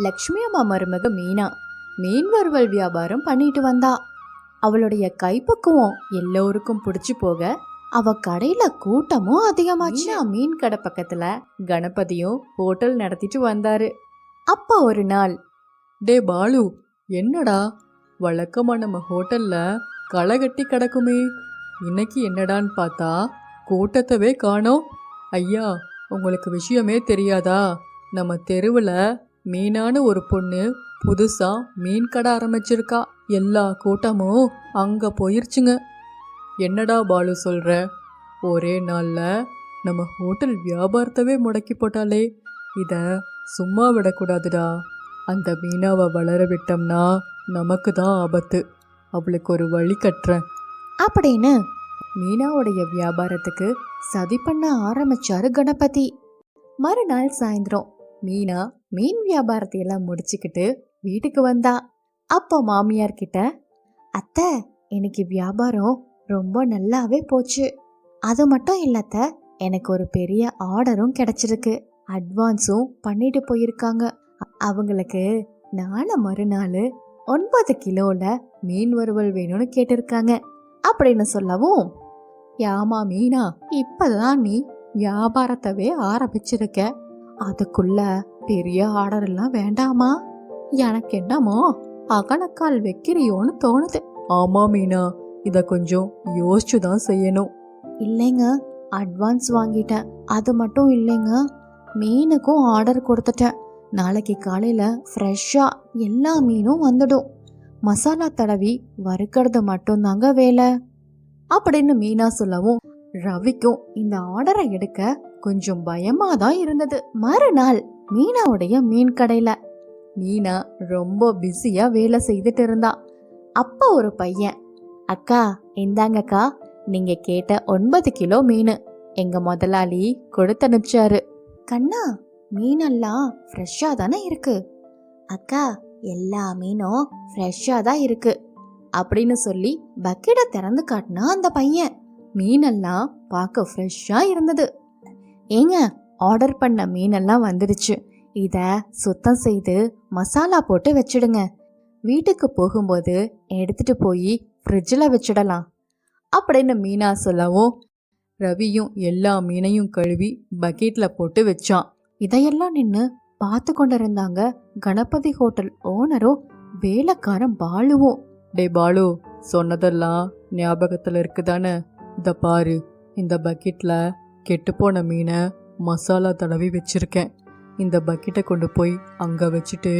லக்ஷ்மி அம்மா மருமக மீனா மீன் வறுவல் வியாபாரம் பண்ணிட்டு வந்தா. அவளுடைய கைப்பக்குவம் எல்லோருக்கும் பிடிச்சு போக அவ கடையில கூட்டமும் அதிகமாச்சு. மீன் கடை பக்கத்துல கணபதியும் ஹோட்டல் நடத்திட்டு வந்தாரு. அப்ப ஒரு நாள், டே பாலு, என்னடா வழக்கமா நம்ம ஹோட்டல்ல களை கட்டி கிடக்குமே, இன்னைக்கு என்னடான்னு பார்த்தா கூட்டத்தவே காணோம். ஐயா, உங்களுக்கு விஷயமே தெரியாதா? நம்ம தெருவில் மீனான ஒரு பொண்ணு புதுசா மீன் கடை ஆரம்பிச்சிருக்கா. எல்லா கூட்டமும் அங்க போயிருச்சுங்க. என்னடா பாலு சொல்ற? ஒரே நாள்ல நம்ம ஹோட்டல் வியாபாரத்தவே முடக்கி போட்டாலே, இத சும்மா விடக்கூடாதுடா. அந்த மீனாவை வளர விட்டோம்னா நமக்கு தான் ஆபத்து. அவளுக்கு ஒரு வழி கட்டுறேன் அப்படின்னு மீனாவுடைய வியாபாரத்துக்கு சதி பண்ண ஆரம்பிச்சாரு கணபதி. மறுநாள் சாயந்தரம் மீனா மீன் வியாபாரத்தை எல்லாம் முடிச்சுக்கிட்டு வீட்டுக்கு வந்தா. அப்போ மாமியார் கிட்ட, அத்தை, இன்னைக்கு வியாபாரம் ரொம்ப நல்லாவே போச்சு. அது மட்டும் இல்லத்த, எனக்கு ஒரு பெரிய ஆர்டரும் கிடைச்சிருக்கு. அட்வான்ஸும் பண்ணிட்டு போயிருக்காங்க. அவங்களுக்கு நாளை மறுநாள் 9 கிலோல மீன் வறுவல் வேணும்னு கேட்டிருக்காங்க அப்படின்னு சொல்லவும், யாமா மீனா, இப்பதான் நீ வியாபாரத்தவே ஆரம்பிச்சிருக்க, அதுக்குள்ள பெரிய ஆர்டர் எல்லாம் வேண்டாமா? எனக்கு என்னமோ அகலக்கால் வைக்கிறியோன்னு தோணுது. ஆமா மீனா, இத கொஞ்சம் யோசிச்சு தான் செய்யணும். இல்லைங்க, அட்வான்ஸ் வாங்கிட்டேன். அது மட்டும் இல்லைங்க, மீனுக்கும் ஆர்டர் கொடுத்துட்டேன். நாளைக்கு காலையில ஃப்ரெஷ்ஷா எல்லா மீனும் வந்துடும். மசாலா தடவி வறுக்கிறது மட்டும்தாங்க வேலை அப்படின்னு மீனா சொல்லவும், ரவிக்கும் இந்த ஆர்டரை எடுக்க கொஞ்சம் பயமா தான் இருந்தது. மறுநாள் மீனாவுடைய மீன் கடையில மீனா ரொம்ப பிஸியா வேலை செய்துட்டு இருந்தா. அப்ப ஒரு பையன், அக்கா இந்தாங்கக்கா, நீங்க கேட்ட 9 கிலோ மீன் எங்க முதலாளி கொடுத்து அனுப்பிச்சாரு. கண்ணா, மீனெல்லாம் ஃப்ரெஷ்ஷா தானே இருக்கு? அக்கா, எல்லா மீனும் ஃப்ரெஷ்ஷா தான் இருக்கு அப்படின்னு சொல்லி பக்கெட்டை திறந்து காட்டினா அந்த பையன். மீனெல்லாம் பார்க்க ஃப்ரெஷ்ஷா இருந்தது. ஏங்க, ஆர்டர் பண்ண மீனெல்லாம் வந்துடுச்சு. இத சுத்தம் செய்து மசாலா போட்டு வச்சிடுங்க. வீட்டுக்கு போகும்போது எடுத்துட்டு போய் ஃப்ரிட்ஜில் வச்சிடலாம் அப்படின்னு மீனா சொல்லவும், ரவியும் எல்லா மீனையும் கழுவி பக்கெட்ல போட்டு வச்சான். இதையெல்லாம் நின்று பார்த்து கொண்டிருந்தாங்க கணபதி ஹோட்டல் ஓனரும் வேலைக்காரன் பாலுவும். டே பாலு, சொன்னதெல்லாம் ஞாபகத்துல இருக்குதானே? இத பாரு, இந்த பக்கெட்ல கெட்டுப்போன மீனை மசாலா தடவி வச்சிருக்கேன். இந்த பக்கெட்டை கொண்டு போய் அங்க வச்சுட்டு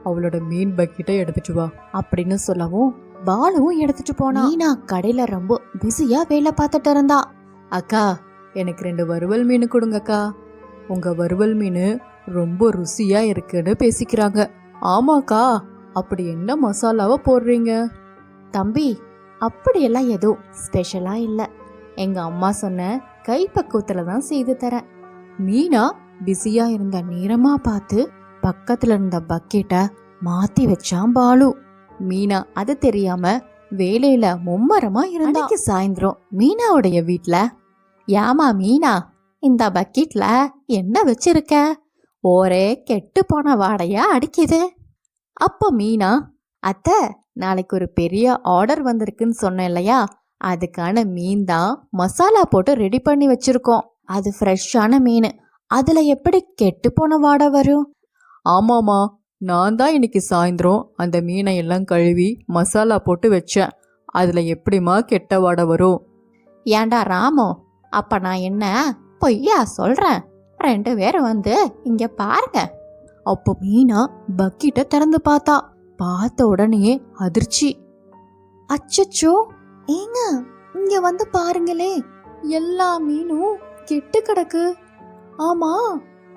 அவளோட மீன் பக்கெட்டை எடுத்துட்டு வா அப்படின்னு சொல்லவும் பாலுவும் எடுத்துட்டு போனா. மீனா கடையில ரொம்ப பிஸியா வேலை பார்த்துட்டு இருந்தா. அக்கா, எனக்கு 2 வறுவல் மீன் கொடுங்கக்கா. உங்க வறுவல் மீன் ரொம்ப ருசியா இருக்குன்னு பேசிக்கிறாங்க. ஆமாக்கா, அப்படி என்ன மசாலாவை போடுறீங்க? தம்பி, அப்படியெல்லாம் எதுவும் ஸ்பெஷலா இல்ல. எங்க அம்மா சொன்ன கைப்பக்குவத்துல தான் செய்து தரேன். மீனா பிஸியா இருந்த நேரமா பார்த்து பக்கத்துல இருந்த பக்கெட்டை மாத்தி வச்சான் பாலு. மீனா அது தெரியாம வேலையில மும்மரமா இருந்தா. சாயந்தரம் மீனாவுடைய வீட்ல, யாமா மீனா, இந்த பக்கெட்ல என்ன வச்சிருக்க? ஒரே கெட்டு போன வாடையா அடிக்குது. அப்ப மீனா, அத்தை, நாளைக்கு ஒரு பெரிய ஆர்டர் வந்திருக்குன்னு சொன்னேன் இல்லையா, அதுக்கான மீன் தான் மசாலா போட்டு ரெடி பண்ணி வச்சிருக்கோம். அது ஃப்ரெஷ்ஷான மீன், அதுல எப்படி கெட்டு போன வாடை வரும்? ஆமாமா, நான் தான் இன்னைக்கு சாயந்தரம் அந்த மீனை எல்லாம் கழுவி மசாலா போட்டு வச்சேன். அதுல எப்படிமா கெட்ட வாடை வரும்? ஏண்டா ராமோ, அப்ப நான் என்ன பொய்யா சொல்றேன்? 2 பேரும் வந்து இங்க பாருங்க. அப்போ மீனா பக்கெட்டை திறந்து பார்த்தா. பார்த்த உடனே அதிர்ச்சி. அச்சச்சோ, ஏங்க இங்க வந்து பாருங்களே, எல்லா மீனும் கெட்டு கிடக்கு. ஆமா,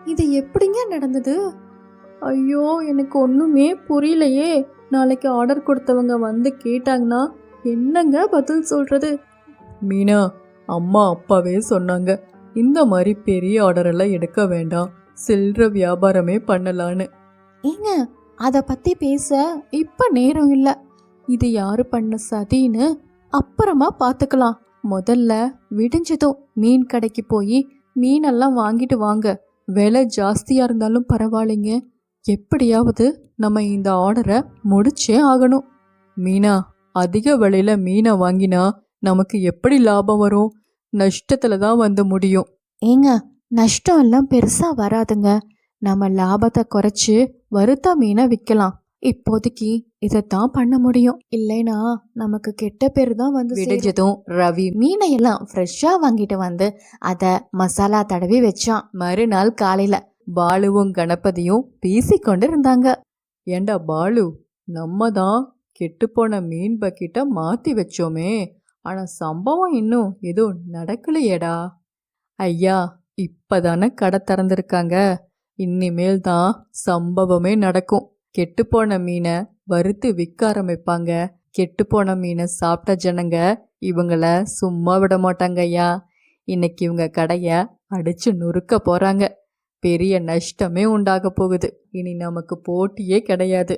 இது எப்படிங்க நடந்தது? ஐயோ, எனக்கு ஒண்ணுமே புரியலையே. நாளைக்கு ஆர்டர் கொடுத்தவங்க வந்து கேட்டாங்கன்னா என்னங்க பதில் சொல்றது? மீனா, அம்மா அப்பாவே சொன்னாங்க, இந்த மாதிரி பெரிய ஆர்டர் எல்லாம் எடுக்க வேண்டாம், சில்லற வியாபாரமே பண்ணலான்னு. ஏங்க, அத பத்தி பேச இப்ப நேரம் இல்ல. இது யாரு பண்ண சதின்னு அப்புறமா பாத்துக்கலாம். முதல்ல விடிஞ்சதும் மீன் கடைக்கு போய் மீனெல்லாம் வாங்கிட்டு வாங்க. விலை ஜாஸ்தியா இருந்தாலும் பரவாயில்லைங்க, எப்படியாவது நம்ம இந்த ஆர்டரை முடிச்சே ஆகணும். மீனா, அதிக விலையில மீனை வாங்கினா நமக்கு எப்படி லாபம் வரும்? நஷ்டத்துல தான் வந்து முடியும். ஏங்க, நஷ்டம் எல்லாம் பெருசா வராதுங்க. நம்ம லாபத்தை குறைச்சு வறுத்த மீனை விற்கலாம். இப்போதைக்கு இதைத்தான் பண்ண முடியும். இல்லைனா நமக்கு கெட்ட பேர் தான் வந்து விடிஞ்சதும் ரவி மீனை எல்லாம் ஃப்ரெஷ்ஷா வாங்கிட்டு வந்து அதை மசாலா தடவி வச்சான். மறுநாள் காலையில பாலுவும் கணபதியும் பேசிக்கொண்டு இருந்தாங்க. ஏண்டா பாலு, நம்ம தான் கெட்டுப்போன மீன் பக்கிட்ட மாத்தி வச்சோமே, ஆனா சம்பவம் இன்னும் எதுவும் நடக்கலையேடா. ஐயா, இப்பதானே கடை திறந்திருக்காங்க, இனிமேல் தான் சம்பவமே நடக்கும். கெட்டுப்போன மீனை வறுத்து விற்க ஆரம்பிப்பாங்க. கெட்டுப்போன மீனை சாப்பிட்ட ஜனங்க இவங்கள சும்மா விட மாட்டாங்க ஐயா. இன்னைக்கு இவங்க கடைய அடிச்சு நொறுக்க போறாங்க. பெரிய நஷ்டமே உண்டாக போகுது. இனி நமக்கு போட்டியே கிடையாது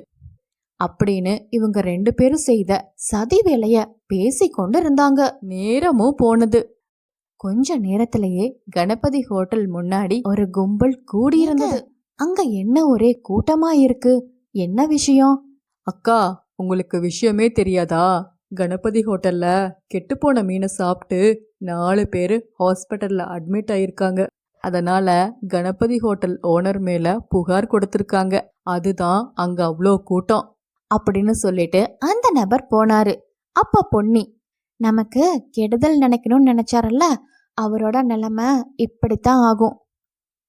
அப்படின்னு இவங்க 2 பேரும் செய்த சதி வேலைய பேசிக்கொண்டு இருந்தாங்க. நேரமும் போனது. கொஞ்ச நேரத்திலேயே கணபதி ஹோட்டல் முன்னாடி ஒரு கும்பல் கூடியிருந்தது. அங்க என்ன ஒரே கூட்டமா இருக்கு? என்ன விஷயம்? அக்கா, உங்களுக்கு விஷயமே தெரியாதா? கணபதி ஹோட்டல்ல கெட்டுப்போன மீனை சாப்பிட்டு 4 பேர் ஹாஸ்பிட்டல்ல அட்மிட் ஆயிருக்காங்க. அதனால கணபதி ஹோட்டல் ஓனர் மேல புகார் கொடுத்திருக்காங்க. அதுதான் அங்க அவ்வளோ கூட்டம் அப்படின்னு சொல்லிட்டு அந்த நபர் போனாரு. அப்ப பொன்னி, நமக்கு கெடுதல் நினைக்கணும்னு நினைச்சாரல்ல, அவரோட நிலைமை இப்படித்தான் ஆகும்.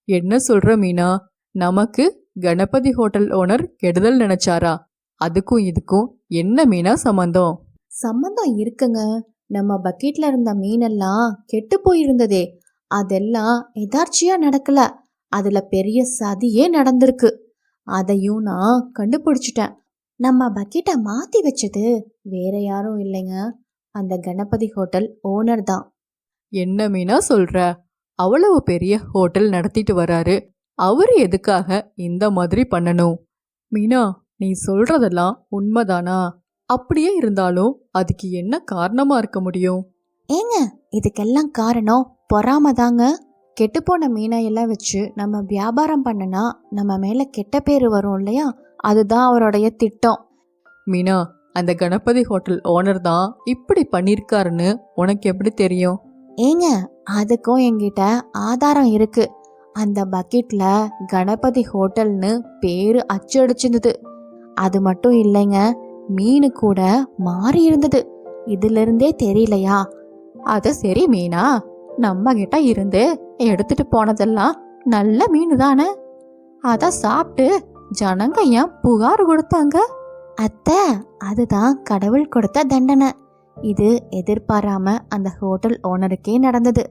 என்ன சொல்ற மீனா? நமக்கு கணபதி ஹோட்டல் ஓனர் கெடுதல் நினைச்சாரா? அதுக்கும் இதுக்கும் என்ன மீனா சம்பந்தம்? சம்பந்தம் இருக்குங்க. நம்ம பக்கெட்ல இருந்த மீனெல்லாம் கெட்டு போயிருந்ததே, அதெல்லாம் எதார்ச்சியா நடக்கல. அதுல பெரிய சதியே நடந்திருக்கு. அதையும் நான் கண்டுபிடிச்சிட்டேன். நம்ம பக்கெட்டை மாத்தி வச்சது வேற யாரும் இல்லைங்க, அந்த கணபதி ஹோட்டல் ஓனர் தான். என்ன மீனா சொல்ற? அவ்வளவு பெரிய ஹோட்டல் நடத்திட்டு வராரு, அவரு எதுக்காக இந்த மாதிரி பண்ணணும்? மீனா, நீ சொல்றதெல்லாம் உண்மைதானா? அப்படியே இருந்தாலும் அதுக்கு என்ன காரணமா இருக்க முடியும்? ஏங்க, இதுக்கெல்லாம் காரணம் பொறாம தாங்க. கெட்டுப்போன மீனை எல்லாம் வச்சு நம்ம வியாபாரம் பண்ணனா நம்ம மேல கெட்ட பேரு வரும் இல்லையா, அதுதான் அவருடைய திட்டம். மீனா, அந்த கணபதி ஹோட்டல் ஓனர் தான் இப்படி பண்ணிருக்காருன்னு உனக்கு எப்படி தெரியும்? ஏங்க, அதுக்கும் என்கிட்ட ஆதாரம் இருக்கு. அந்த பக்கெட்ல கணபதி ஹோட்டல்னு பேரு அச்சடிச்சிருந்தது. அது மட்டும் இல்லைங்க, மீனு கூட மாறி இருந்தது. இதுல இருந்தே தெரியலையா? அது சரி மீனா, நம்ம கிட்ட இருந்து எடுத்துட்டு போனதெல்லாம் நல்ல மீன் தானே, அத சாப்பிட்டு ஜனங்க ஏன் புகார் கொடுத்தாங்க? அத்தை, அதுதான் கடவுள் கொடுத்த தண்டனை. இது எதிர்பாராம அந்த ஹோட்டல் ஓனருக்கே நடந்தது.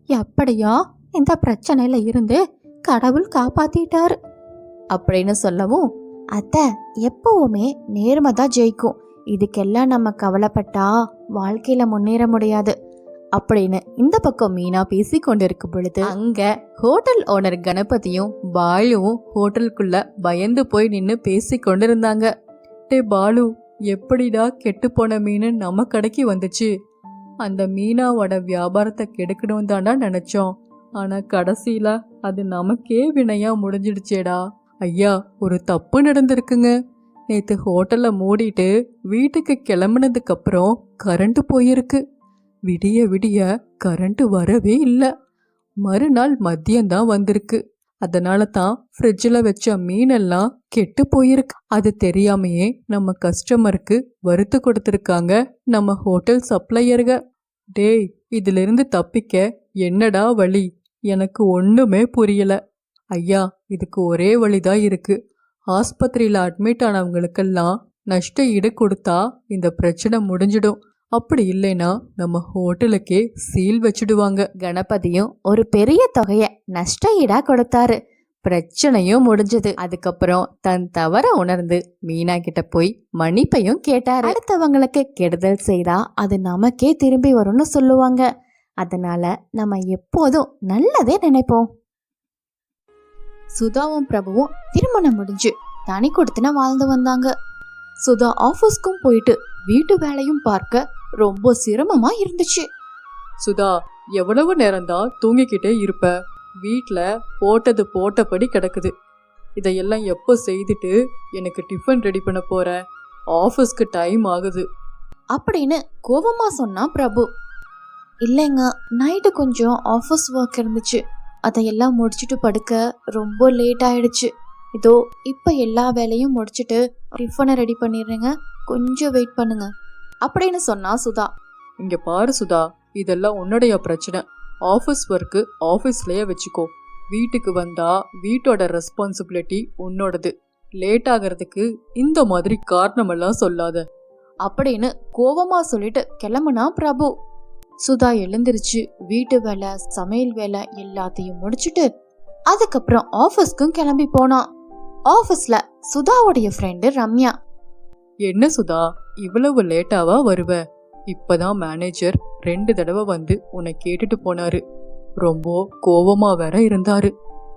எப்படியா இந்த பிரச்சனையில இருந்து கடவுள் காப்பாத்திட்டாரு அப்படின்னு சொல்லவும், அத்தை, எப்பவுமே நேர்மை தான் ஜெயிக்கும். இதுக்கெல்லாம் நம்ம கவலைப்பட்டா வாழ்க்கையில முன்னேற முடியாது அப்படின்னு இந்த பக்கம் மீனா பேசி கொண்டிருக்கும் பொழுது அங்க ஹோட்டல் ஓனர் கணபதியும் பாலுவும் ஹோட்டலுக்குள்ள பயந்து போய் நின்று பேசி கொண்டிருந்தாங்க. டே பாலு, எப்படிடா கெட்டு போன மீன் நம்ம கடைக்கு வந்துச்சு? அந்த மீனாவோட வியாபாரத்தை கெடுக்கணும் தாண்டா நினைச்சோம். ஆனா கடைசியில அது நமக்கே வினையா முடிஞ்சிடுச்சேடா. ஐயா, ஒரு தப்பு நடந்திருக்குங்க. நேத்து ஹோட்டல்ல மூடிட்டு வீட்டுக்கு கிளம்புனதுக்கு அப்புறம் கரண்ட் போயிருக்கு. விடிய விடிய கரண்ட் வரவே இல்லை. மறுநாள் மதியம்தான் வந்திருக்கு. அதனால தான் ஃப்ரிட்ஜில் வச்ச மீனெல்லாம் கெட்டு போயிருக்கு. அது தெரியாமையே நம்ம கஸ்டமருக்கு வறுத்து கொடுத்துருக்காங்க நம்ம ஹோட்டல் சப்ளையருக. டேய், இதிலிருந்து தப்பிக்க என்னடா வழி? எனக்கு ஒன்றுமே புரியல. ஐயா, இதுக்கு ஒரே வழிதான் இருக்கு. ஆஸ்பத்திரியில் அட்மிட் ஆனவங்களுக்கெல்லாம் நஷ்ட ஈடு கொடுத்தா இந்த பிரச்சனை முடிஞ்சிடும். அப்படி இல்லைன்னா நம்ம ஹோட்டலுக்கே சீல் வச்சிடுவாங்க. கணபதியும் ஒரு பெரிய தொகையை நஷ்ட ஈடா கொடுத்தாரு. பிரச்சனையும் முடிஞ்சது. அதுக்கப்புறம் தன் தவற உணர்ந்து மீனா கிட்ட போய் மன்னிப்பையும் கேட்டாரு. அடுத்தவங்களுக்கு கெடுதல் செய்தா அது நமக்கே திரும்பி வரும்னு சொல்லுவாங்க. அதனால நம்ம எப்போதும் நல்லதே நினைப்போம். சுதாவும் பிரபுவும் திருமணம் முடிஞ்சு தனி கொடுத்துன வாழ்ந்து வந்தாங்க. சுதா ஆபீஸ்க்கும் போயிட்டு வீட்டு வேலையும் பார்க்க ரொம்ப சிரமமா இருந்துச்சு. சுதா, எவ்வளவு நேரம்தான் தூங்கிக்கிட்டே இருப்ப? வீட்ல போட்டது போட்டபடி கிடக்குது. இதையெல்லாம் எப்போ செய்துட்டு எனக்கு டிஃபன் ரெடி பண்ண போற? ஆஃபீஸ்க்கு டைம் ஆகுது அப்படின்னு கோபமா சொன்னா பிரபு. இல்லைங்க, நைட்டு கொஞ்சம் ஆஃபீஸ் ஒர்க் இருந்துச்சு, அதையெல்லாம் முடிச்சுட்டு படுக்க ரொம்ப லேட் ஆயிடுச்சு. இதோ இப்ப எல்லா வேலையும் முடிச்சுட்டு டிஃபனை ரெடி பண்ணிடுறேங்க, கொஞ்சம் வெயிட் பண்ணுங்க அப்படின்னு சொன்னா சுதா. இங்க பாரு சுதா, இதெல்லாம் உன்னுடைய பிரச்சனை. ஆஃபீஸ் ஒர்க்கு ஆஃபீஸ்லயே வச்சுக்கோ. வீட்டுக்கு வந்தா வீட்டோட ரெஸ்பான்சிபிலிட்டி உன்னோடது. லேட் ஆகிறதுக்கு இந்த மாதிரி காரணமெல்லாம் சொல்லாத அப்படின்னு கோபமா சொல்லிட்டு கிளம்புனா பிரபு. சுதா எழுந்திருச்சு வீட்டு வேலை சமையல் வேலை எல்லாத்தையும் முடிச்சுட்டு அதுக்கப்புறம் ஆபீஸ்க்கும் கிளம்பி போனான். ஆபீஸ்ல சுதாவுடைய ஃப்ரெண்டு ரம்யா. என்ன சுதா, இவ்வளவு லேட்டாவா வருவ? இப்பதான் மேனேஜர் 2 தடவை வந்து உன்னை கேட்டுட்டு போனாரு. ரொம்ப கோவமா வேற இருந்தாரு.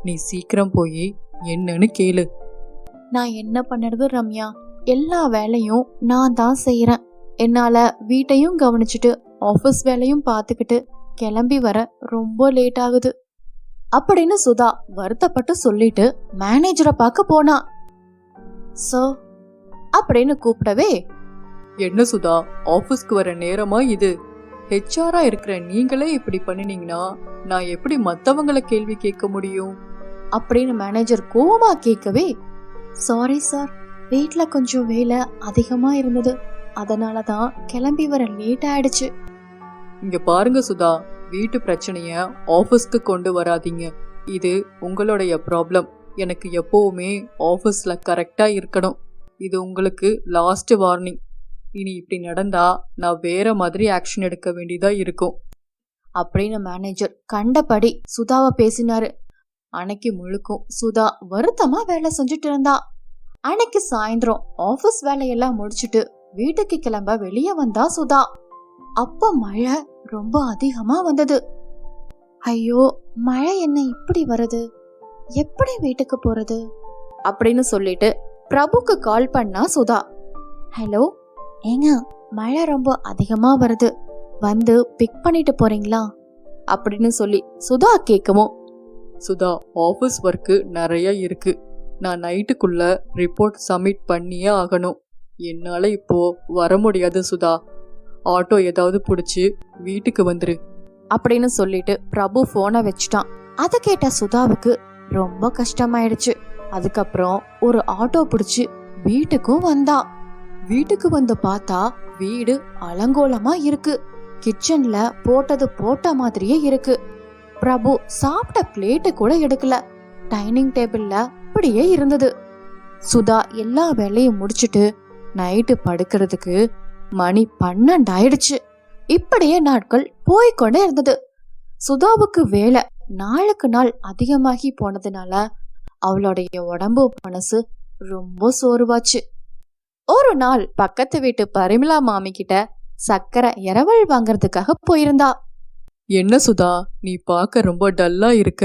நீ சீக்கிரம் போய் என்னன்னு கேளு. நான் என்ன பண்ணுறது ரம்யா, எல்லா வேலையும் நான் தான் செய்யறேன். என்னால வீட்டையும் கவனிச்சுட்டு ஆபீஸ் வேலையும் பார்த்துக்கிட்டு கிளம்பி வர ரொம்ப லேட் ஆகுது அப்படின்னு சுதா வருத்தப்பட்டு சொல்லிட்டு மேனேஜரை பார்க்க போனா. சார் அப்படின்னு கூப்பிடவே, என்ன சுதா, ஆபீஸ்க்கு வர நேரமா இது? ஹெச்ஆரா இருக்கிற நீங்களே இப்படி பண்ணினீங்கன்னா நான் எப்படி மத்தவங்கள கேள்வி கேட்க முடியும் அப்படின்னு மேனேஜர் கோவமா கேட்கவே, சாரி சார், வீட்ல கொஞ்சம் வேலை அதிகமா இருந்தது, அதனாலதான் கிளம்பி வர லேட் ஆயிடுச்சு. இங்க பாருங்க சுதா, வீட்டு பிரச்சனைய ஆபீஸ்க்கு கொண்டு வராதீங்க. இது உங்களுடைய ப்ராப்ளம். எனக்கு எப்பவுமே ஆபீஸ்ல கரெக்டா இருக்கணும். இது உங்களுக்கு லாஸ்ட் வார்னிங். இனி இப்படி நடந்தா நான் வேற மாதிரி ஆக்ஷன் எடுக்க வேண்டியதா இருக்கும் அப்படின்னு மேனேஜர் கண்டபடி சுதாவை பேசினாரு. அன்னைக்கு முழுக்கும் சுதா வருத்தமா வேலை செஞ்சுட்டு இருந்தா. அன்னைக்கு சாயந்தரம் ஆபீஸ் வேலையெல்லாம் முடிச்சுட்டு வீட்டுக்கு கிளம்ப வெளியே வந்தா சுதா. அப்ப மழை ரொம்ப அதிகமா வந்தது. ஐயோ, மழை என்ன இப்படி வருது, எப்படி வீட்டுக்கு போறது அப்படின்னு சொல்லிட்டு பிரபுக்கு கால் பண்ணா சுதா. ஹலோ ஏங்க, மழை ரொம்ப அதிகமா வருது, வந்து பிக் பண்ணிட்டு போறீங்களா அப்படின்னு சொல்லி சுதா கேட்கவும், சுதா, ஆபீஸ் ஒர்க்கு நிறைய இருக்கு. நான் நைட்டுக்குள்ள ரிப்போர்ட் சப்மிட் பண்ணியே ஆகணும். என்னால இப்போ வர முடியாது சுதா. ஆட்டோ ஏதாவது பிடிச்சி வீட்டுக்கு வந்துரு அப்படின்னு சொல்லிட்டு பிரபு போனை வச்சுட்டான். அதை கேட்ட சுதாவுக்கு ரொம்ப கஷ்டமாயிடுச்சு. அதுக்கப்புறம் ஒரு ஆட்டோ பிடிச்சு வீட்டுக்கும் வந்தா. வீட்டுக்கு வந்து பார்த்தா வீடு அலங்கோலமா இருக்கு. கிச்சன்ல போட்டது போட்ட மாதிரியே இருக்கு. பிரபு சாப்பிட்ட பிளேட்டு கூட எடுக்கல, டைனிங் டேபிள்ல அப்படியே இருந்தது. சுதா எல்லா வேலையும் முடிச்சுட்டு நைட்டு படுக்கிறதுக்கு மணி 12 ஆயிடுச்சு. இப்படியே நாட்கள் போய்கொண்டே இருந்தது. சுதாவுக்கு வேலை நாளுக்கு நாள் அதிகமாகி போனதுனால அவளுடைய உடம்பு மனசு ரொம்ப சோர்வாச்சு. ஒரு நாள் பக்கத்து வீட்டு பரிமளா மாமி கிட்ட சக்கரை இரவல் வாங்கறதுக்காக போயிருந்தா. என்ன சுதா, நீ பார்க்க ரொம்ப டல்லா இருக்க.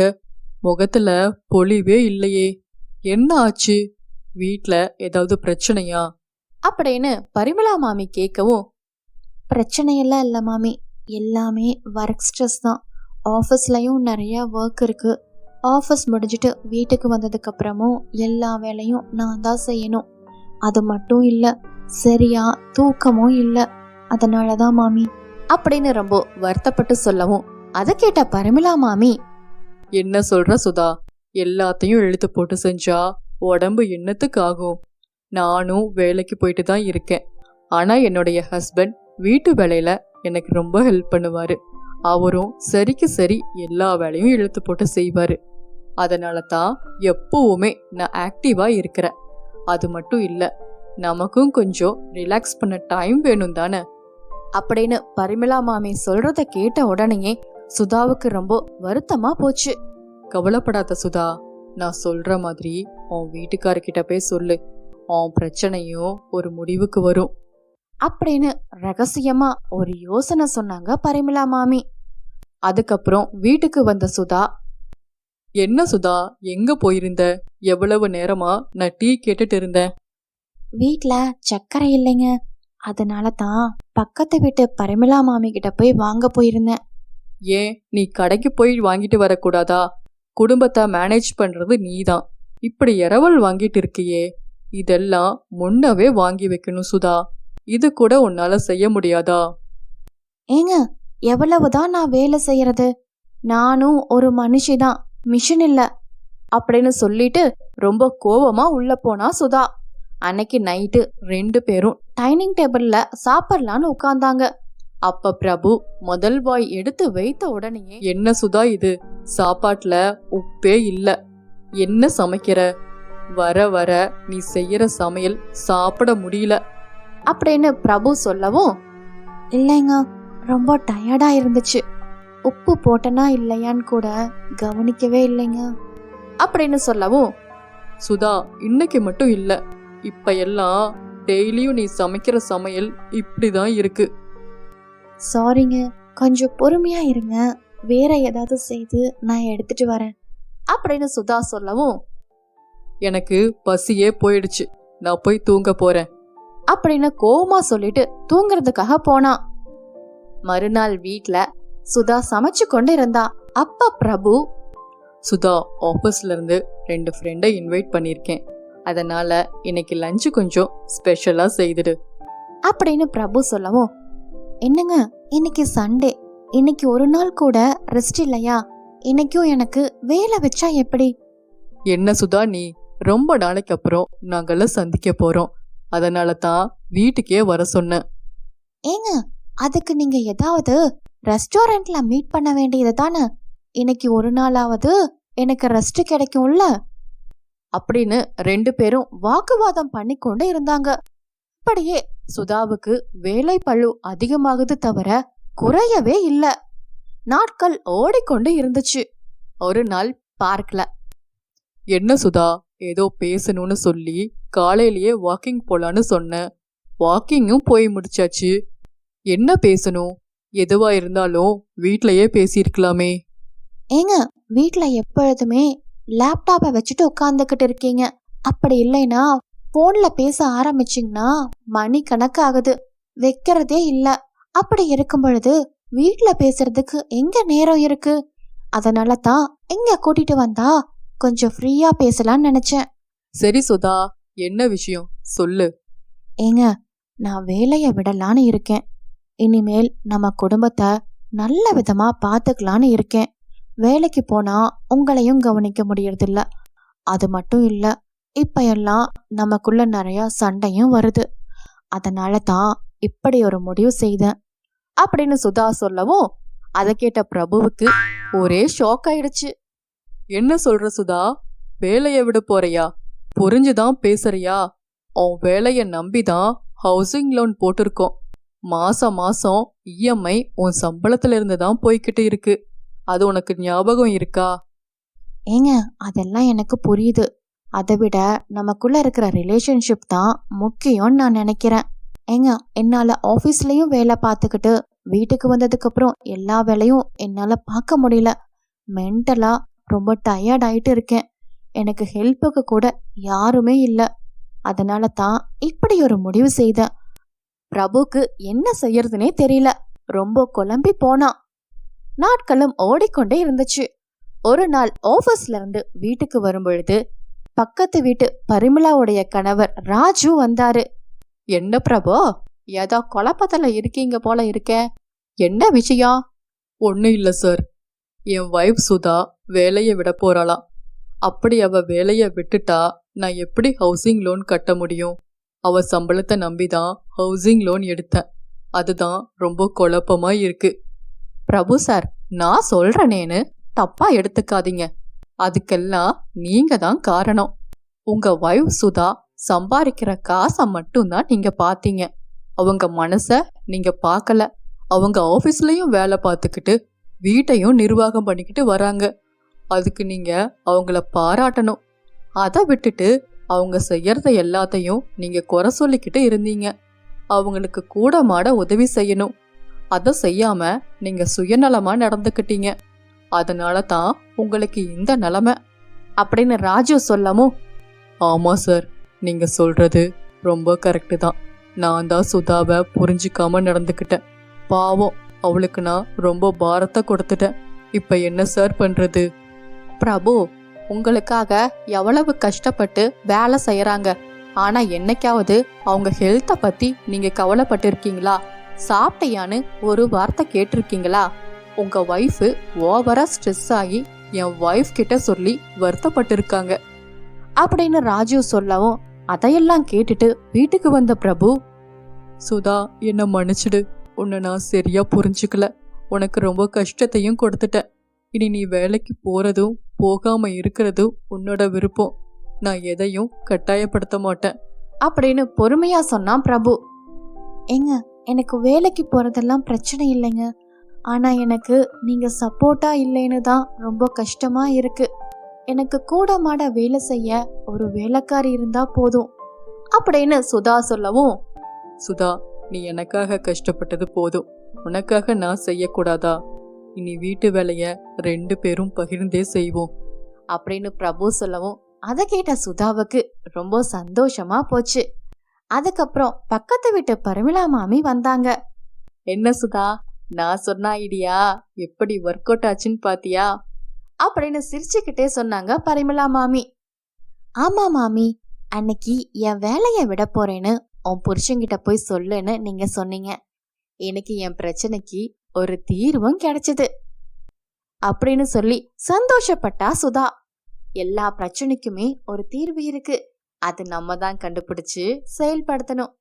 முகத்துல பொலிவே இல்லையே, என்ன ஆச்சு? வீட்ல ஏதாவது பிரச்சனையா அப்படின்னு பரிமளா மாமி கேட்கவும், பிரச்சனையெல்லாம் இல்லை மாமி, எல்லாமே ஒர்க் ஸ்ட்ரெஸ் தான். ஆஃபீஸ்லயும் நிறைய ஒர்க் இருக்கு. ஆஃபீஸ் முடிஞ்சிட்டு வீட்டுக்கு வந்ததுக்கு அப்புறமும் எல்லா வேலையும் நான் தான் செய்யணும். அது மட்டும் இல்லை, சரியா தூக்கமும் இல்லை, அதனாலதான் மாமி அப்படின்னு ரொம்ப வருத்தப்பட்டு சொல்லவும், அதை கேட்ட பரிமளா மாமி, என்ன சொல்ற சுதா? எல்லாத்தையும் இழுத்து போட்டு செஞ்சா உடம்பு என்னத்துக்கு ஆகும்? நானும் வேலைக்கு போயிட்டு தான் இருக்கேன். ஆனா என்னுடைய ஹஸ்பண்ட் வீட்டு வேலையில எனக்கு ரொம்ப ஹெல்ப் பண்ணுவாரு. அவரும் சரிக்கு சரி எல்லா வேலையும் இழுத்து போட்டு செய்வாரு. அதனால தான் எப்பவுமே நான் ஆக்டிவா இருக்கிறேன். அது மட்டும் இல்ல, நமக்கும் கொஞ்சம் ரிலாக்ஸ் பண்ண டைம் வேணும் தானே அப்படின்னு பரிமளா மாமி சொல்றத கேட்ட உடனேயே சுதாவுக்கு ரொம்ப வருத்தமா போச்சு. கவலைப்படாத சுதா, நான் சொல்ற மாதிரி உன் வீட்டுக்காரர்கிட்ட போய் சொல்லு. உன் பிரச்சனையும் ஒரு முடிவுக்கு வரும் அப்படின்னு ரகசியமா ஒரு யோசனை சொன்னாங்க பரிமளா மாமி. அதுக்கப்புறம் வீட்டுக்கு வந்த சுதா, என்ன சுதா, எங்க போயிருந்த? எவ்வளவு நேரமா நான் டீ கேட்டுட்டு இருந்தேன். வீட்ல சக்கரை இல்லைங்க, அதனால தான் பக்கத்து வீட்டு பரிமளா மாமி கிட்ட போய் வாங்க போயிருந்தேன். ஏன் நீ கடைக்கு போய் வாங்கிட்டு வரக்கூடாதா? குடும்பத்தை மேனேஜ் பண்றது நீதான். இப்படி இரவல் வாங்கிட்டு இருக்கியே, இதெல்லாம் முன்னவே வாங்கி வைக்கணும் சுதா. இது கூட உன்னால செய்ய முடியாதா? ஏங்க, எவ்வளவுதான் நான் வேலை செய்யறது? நானும் ஒரு மனுஷிதான், மிஷின் இல்ல அப்படின்னு சொல்லிட்டு ரொம்ப கோவமா உள்ள போனா சுதா. அன்னைக்கு நைட்டு 2 பேரும் டைனிங் டேபிள்ல சாப்பிடலான்னு உட்கார்ந்தாங்க. அப்ப பிரபு முதல் வாய் எடுத்து வைத்த உடனேயே, என்ன சுதா இது, சாப்பாட்டுல உப்பே இல்ல, என்ன சமைக்கிற? வர வர நீ செய்யற சமையல் சாப்பிட முடியல அப்படின்னு பிரபு சொல்லவும், இல்லைங்க, ரொம்ப டயர்டா இருந்துச்சு, உப்பு போட்டனா இல்லையான்னு கூட கவனிக்கவே இல்லைங்க அப்படின்னு சொல்லவும், சுதா இன்னைக்கு மட்டும் இல்ல, இப்ப எல்லாம் டெய்லியும் நீ சமைக்கிற சமையல் இப்படிதான் இருக்கு. சாரிங்க, கொஞ்சம் பொறுமையா இருங்க, வேற ஏதாவது செய்து நான் எடுத்துட்டு வரேன் அப்படின்னு சுதா சொல்லவும், எனக்கு பசியே போயிடுச்சு, நான் போய் தூங்க போறேன் அப்படின்னு கோவமா சொல்லிட்டு தூங்குறதுக்காக போனா. மறுநாள் வீட்ல சுதா சமைச்சு கொண்டு இருந்தா. அப்ப பிரபு, சுதா ஆபீஸ்ல இருந்து 2 ஃப்ரெண்டை இன்வைட் பண்ணிருக்கேன், அதனால இன்னைக்கு லஞ்ச் கொஞ்சம் ஸ்பெஷலா செய்துடு அப்படின்னு பிரபு சொல்லவும், என்னங்க, இன்னைக்கு சண்டே, இன்னைக்கு ஒரு நாள் கூட ரெஸ்ட் இல்லையா? இன்னைக்கும் எனக்கு வேலை வச்சா எப்படி? என்ன சுதா நீ, ரொம்ப நாளைக்கு அப்புறம் நாங்கெல்லாம் சந்திக்க போறோம், அதனால தான் வீட்டுக்கே வர சொன்னேன். ஏங்க, அதுக்கு நீங்க ஏதாவது ரெஸ்டாரண்ட்ல மீட் பண்ண வேண்டியது தானே? இன்னைக்கு ஒரு நாளாவது எனக்கு ரெஸ்ட் கிடைக்கும்ல அப்படின்னு 2 பேரும் வாக்குவாதம் பண்ணி கொண்டு இருந்தாங்க. அப்படியே சுதாவுக்கு வேலை பளு அதிகமாகுது தவிர குறையவே இல்ல. நாட்கள் ஓடிக்கொண்டு இருந்துச்சு. ஒரு நாள் பார்க்கல. என்ன சுதா, ஏதோ பேசணும்னு சொல்லி காலையிலேயே வாக்கிங் போலான்னு சொன்னேன், வாக்கிங்கும் போய் முடிச்சாச்சு. என்ன பேசணும்? எதுவா இருந்தாலும் வீட்லயே பேசியிருக்கலாமே. ஏங்க, வீட்ல எப்பொழுதுமே லேப்டாப்பை வச்சுட்டு உட்காந்துக்கிட்டு இருக்கீங்க. அப்படி இல்லைன்னா போன்ல பேச ஆரம்பிச்சிங்கன்னா மணி கணக்காகுது, வைக்கிறதே இல்ல. அப்படி இருக்கும் பொழுது வீட்ல பேசுறதுக்கு எங்க நேரம் இருக்கு? அதனால தான் எங்க கூட்டிட்டு வந்தா கொஞ்சம் ஃப்ரீயா பேசலாம்னு நினைச்சேன். சரி சுதா, என்ன விஷயம் சொல்லு. ஏங்க, நான் வேலைய விடலான்னு இருக்கேன். இனிமேல் நம்ம குடும்பத்தை நல்ல விதமா பாத்துக்கலான்னு இருக்கேன். வேலைக்கு போனா உங்களையும் கவனிக்க முடியறதில்ல. அது மட்டும் இல்ல, இப்ப எல்லாம் நமக்குள்ள நிறைய சண்டையும் வருது. அதனால தான் இப்படி ஒரு முடிவு செய்தேன் அப்படின்னு சுதா சொல்லவும், அதை கேட்ட பிரபுவுக்கு ஒரே ஷாக் ஆயிடுச்சு. என்ன சொல்ற சுதா, வேலைய விட போறியா? புரிஞ்சுதான் பேசுறியா? உன் வேலைய நம்பிதான் ஹவுசிங் லோன் போட்டிருக்கோம். மாசம் மாசம் இஎம்ஐ உன் சம்பளத்துல இருந்து தான் போய்கிட்டு இருக்கு. அது உனக்கு ஞாபகம் இருக்கா? ஏங்க, அதெல்லாம் எனக்கு புரியுது. அதை விட நமக்குள்ள இருக்கிற ரிலேஷன்ஷிப் தான் முக்கியம்னு நான் நினைக்கிறேன். ஏங்க, என்னால ஆஃபீஸ்லயும் வேலை பார்த்துக்கிட்டு வீட்டுக்கு வந்ததுக்கு அப்புறம் எல்லா வேலையும் என்னால பார்க்க முடியல. மென்டலா ரொம்ப டயர்ட் ஆயிட்டு இருக்கேன். எனக்கு ஹெல்ப்புக்கு கூட யாருமே இல்லை. அதனால தான் இப்படி ஒரு முடிவு செய்தேன். பிரபுக்கு என்ன செய்யறதுனே தெரியல. ரொம்ப குழம்பி போனான். நாட்களும் ஓடிக்கொண்டே இருந்துச்சு. ஒரு நாள் ஆபீஸ்ல இருந்து வீட்டுக்கு வரும் பொழுது பக்கத்து வீட்டு பரிமளாவுடைய கணவர் ராஜு வந்தாரு. என்ன பிரபு, ஏதோ குழப்பத்துல இருக்கீங்க போல இருக்க, என்ன விஷயம்? ஒன்னும் இல்ல சார், என் வைஃப் சுதா வேலையை விட போறாளாம். அப்படி அவ வேலைய விட்டுட்டா நான் எப்படி ஹவுசிங் லோன் கட்ட முடியும்? அவ சம்பளத்தை நம்பிதான் ஹவுசிங் லோன் எடுத்தேன். அதுதான் ரொம்ப குழப்பமா இருக்கு. பிரபு சார், நான் சொல்றேனேன்னு தப்பா எடுத்துக்காதீங்க. அதுக்கெல்லாம் நீங்க தான் காரணம். உங்க வைஃப் சுதா சம்பாதிக்கிற காசை மட்டும்தான் நீங்க பாத்தீங்க. அவங்க மனச நீங்க பார்க்கல. அவங்க ஆபீஸ்லயும் வேலை பார்த்துக்கிட்டு வீட்டையும் நிர்வாகம் பண்ணிக்கிட்டு வராங்க. அதுக்கு நீங்க அவங்கள பாராட்டணும். அதை விட்டுட்டு அவங்க செய்யறத எல்லாத்தையும் நீங்க குறை சொல்லிக்கிட்டு இருந்தீங்க. அவங்களுக்கு கூட மாட உதவி செய்யணும். அதை செய்யாம நீங்க சுயநலமா நடந்துக்கிட்டீங்க. அதனால தான் உங்களுக்கு இந்த நிலைமை அப்படின்னு ராஜு சொல்லவும், ஆமா சார், நீங்க சொல்றது ரொம்ப கரெக்டு தான். நான் தான் சுதாவை புரிஞ்சுக்காம நடந்துக்கிட்டேன். பாவம், அவளுக்கு நான் ரொம்ப பாரத்தை கொடுத்துட்டேன். இப்ப என்ன சார் பண்றது? பிரபு, உங்களுக்காக எவ்வளவு கஷ்டப்பட்டு வேலை செய்யறாங்க. ஆனா என்னைக்காவது அவங்க ஹெல்த்தை பத்தி நீங்க கவலைப்பட்டு இருக்கீங்களா? சாப்பிட்டையான்னு ஒரு வார்த்தை கேட்டிருக்கீங்களா? உங்க ஒய்ஃபு ஓவரா ஸ்ட்ரெஸ் ஆகி என் ஒய்ஃப் கிட்ட சொல்லி வருத்தப்பட்டு இருக்காங்க அப்படின்னு ராஜு சொல்லவும், அதையெல்லாம் கேட்டுட்டு வீட்டுக்கு வந்த பிரபு, சுதா, என்னை மன்னிச்சிடு. உன்னை நான் சரியா புரிஞ்சுக்கல. உனக்கு ரொம்ப கஷ்டத்தையும் கொடுத்துட்டேன். இனி நீ வேலைக்கு போறதும் போகாம இருக்கிறதும் உன்னோட விருப்பம். நான் எதையும் கட்டாயப்படுத்த மாட்டேன் அப்படின்னு பொறுமையா சொன்னான் பிரபு. ஏங்க, எனக்கு வேலைக்கு போறதெல்லாம் பிரச்சனை இல்லைங்க. ஆனா எனக்கு நீங்க சப்போர்ட்டா இல்லைன்னு தான் ரொம்ப கஷ்டமா இருக்கு. எனக்கு கூட மாட வேலை செய்ய ஒரு வேலைக்காரி இருந்தா போதும் அப்படின்னு சுதா சொல்லவும், சுதா, நீ எனக்காக கஷ்டப்பட்டது போதும். உனக்காக நான் செய்யக்கூடாதா? இனி வீட்டு வேலைய 2 பேரும் பகிர்ந்தே செய்வோம் அப்படின்னு பிரபு சொல்லவும், அதை கேட்ட சுதாவுக்கு ரொம்ப சந்தோஷமா போச்சு. அதுக்கப்புறம் பக்கத்து வீட்டு பரிமளா மாமி வந்தாங்க. என்ன சுதா, நான் சொன்ன ஐடியா எப்படி ஒர்க் அவுட் ஆச்சுன்னு பாத்தியா அப்படின்னு சிரிச்சுக்கிட்டே சொன்னாங்க பரிமளா மாமி. ஆமா மாமி, அன்னைக்கு என் வேலையை விட போறேன்னு உன் புருஷன்கிட்ட போய் சொல்லுன்னு நீங்க சொன்னீங்க. எனக்கு என் பிரச்சனைக்கு ஒரு தீர்வும் கிடைச்சது அப்படின்னு சொல்லி சந்தோஷப்பட்டா சுதா. எல்லா பிரச்சனைக்குமே ஒரு தீர்வு இருக்கு. அது நம்ம தான் கண்டுபிடிச்சு செயல்படுத்தணும்.